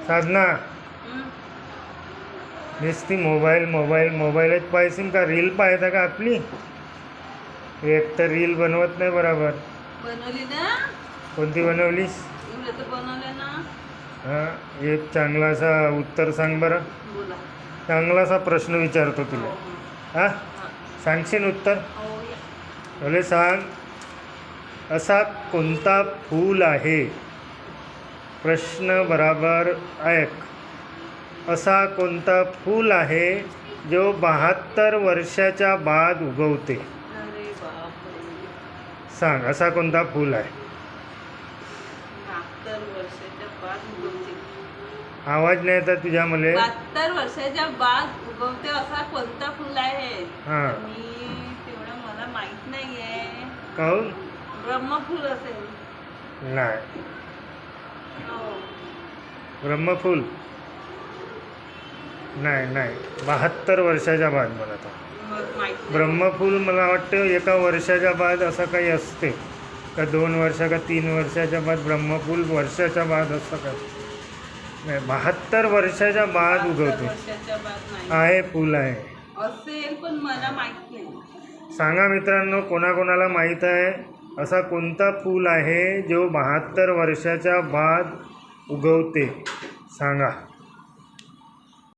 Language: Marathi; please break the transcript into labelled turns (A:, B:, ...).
A: साधना नुसती मोबाईल मोबाईल मोबाईलच पाहिजे का? रील पाहता का आपली? एक तर रील बनवत नाही बरोबर.
B: बनवली ना.
A: कोणती बनवलीस?
B: बनवले ना.
A: हां, एक चांगलासा उत्तर सांग बरं.
B: बोला.
A: चांगलासा प्रश्न विचारतो तुला. हां, सांगशील उत्तर? भले सांग. असा कोणता फूल आहे? प्रश्न बराबर ऐक. असा कोणता फूल आहे जो 72 वर्षाच्या बाद उगवते?
B: अरे बापरे.
A: सांग, असा कोणता फूल आहे?
B: 72 वर्षाच्या बाद उगवते.
A: आवाज नाही येतात तुझ्या मले.
B: 72 वर्षाच्या बाद उगवते असा कोणता फूल आहे?
A: हां,
B: मी तेवढं मला माहित नाहीये.
A: काहून?
B: ब्रह्मफूल असेल.
A: नाही.
B: हो.
A: ब्रह्मफूल नाही. 72 वर्षाच्या बाद म्हणत आहे.
B: मग माहित नाही.
A: ब्रह्मफूल मला वाटतं एका वर्षाच्या बाद असं काही असते का? 2 वर्ष का 3 वर्षाच्या बाद ब्रह्मफूल वर्षाच्या बाद असं काय नाही. 72 वर्षाच्या बाद
B: 72
A: उगवते.
B: वर्षाच्या बाद नाही.
A: आहे, फूल आहे.
B: असेल पण मला माहित नाही.
A: सांगा मित्रांनो, कोणाकोणाला माहीत आहे असा कोणता फूल आहे जो 72 वर्षाच्या बाद उगवते? सांगा.